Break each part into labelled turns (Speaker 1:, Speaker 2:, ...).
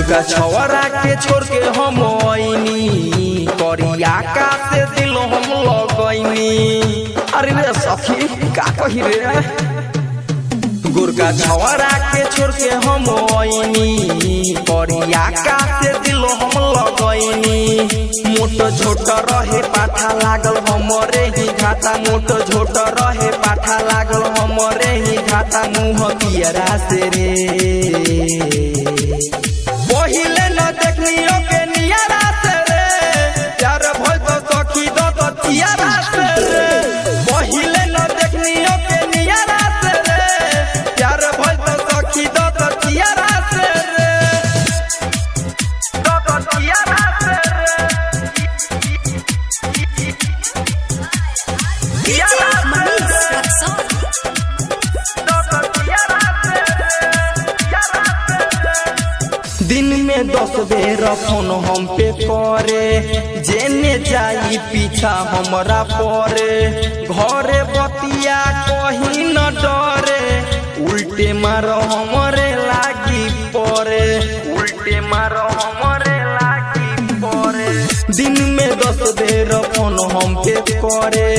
Speaker 1: गुरका छवरा के छोड़ के हम आईनी करिया का से दिल हम लगैनी। अरे रे सखी का कही रे, गुरका छवरा के छोड़ के हम आईनी करिया का से दिल हम लगैनी। मोट छोट रहे पाठा लागल हमरे ही घाटा, मोट छोट रहे पाठा लागल हमरे ही घाटा। मुँह पियरा से रे पहिले न देखनियो के नियरा से रे, प्यार भइल तो सखी दो तो तियारा से रे। पहिले न देखनियो के नियरा से रे, प्यार भइल तो सखी दो तो तियारा से रे, दो तो तियारा से रे। तियारा दिन में 10 बेर फोन हम पे करे, जेने जाई पीछा हमरा परे। घरे बतिया कहीं न डरे, उल्टे मारो हमरे लागी परे, उल्टे मारो हमरे लागी परे। दिन में 10 बेर फोन हम पे करे,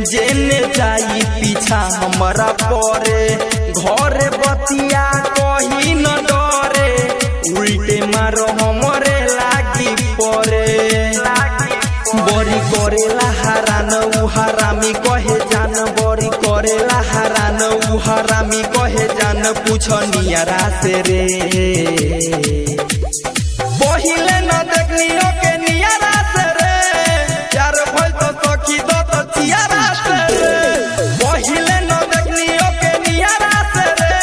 Speaker 1: जेने जाई पीछा हमरा परे। घरे बतिया कहीं न डरे, उल्टे मारो हमरे लागी परे। बड़ी करेला हरान उ हरामी कहे जान, बड़ी करेला हरान उ हरामी कहे जान। पूछ नियरा से रे पहिले न देखनियो के नियरा से रे, प्यार भइल तो सखी दो तो तियारा से रे। पहिले न देखनियो के नियरा से रे,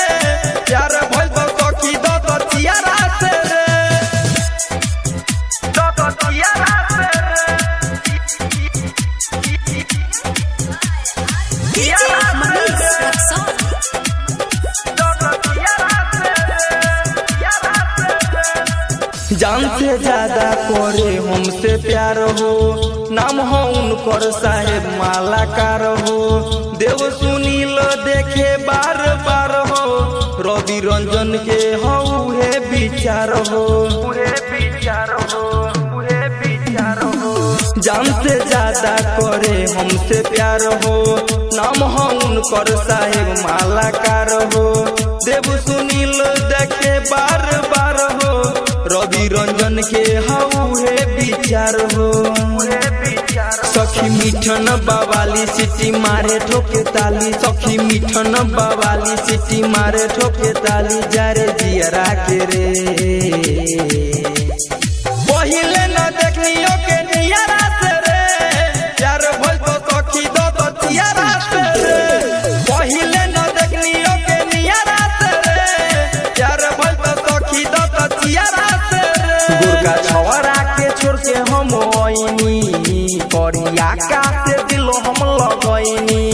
Speaker 1: प्यार भइल तो सखी दो तो तियारा से रे, दो तो तियारा से रे। जान से ज्यादा करे हमसे प्यार हो, नाम हो उनकर साहेब मालाकार हो। देव सुनील देखे बार बार हो, रवि रंजन के हो उहे विचार हो, उहे विचार हो, उहे विचार हो। जान से ज्यादा करे हमसे प्यार हो, नाम हो उनकर साहेब मालाकार हो। देव सुनील देखे बार बार हो, रवि रंजन के हउहे विचार हो। सखी मिठन बावाली सिटी मारे ठोके ताली, सखी मिठन बावाली सिटी मारे ठोके ताली। जारे जियरा के रे पहिले न देखनियो के नियरा से रे, प्यार भइल तो सखी दो तो तियारा से रे। पहिले न देखनियो के नियरा से रे, प्यार भइल तो सखी दो तो तियारा से रे। गुरका छवरा के छोड़ के हम आईनी करिया का से दिल हम लगैनी।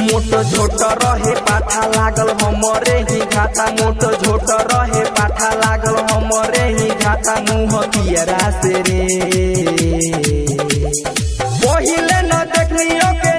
Speaker 1: मोट छोट रहे पाठा लागल हमरे ही घाटा, मोट छोट रहे पाठा लागल हमरे ही घाटा। मुँह पियरा से रे पहिले न देखनियो के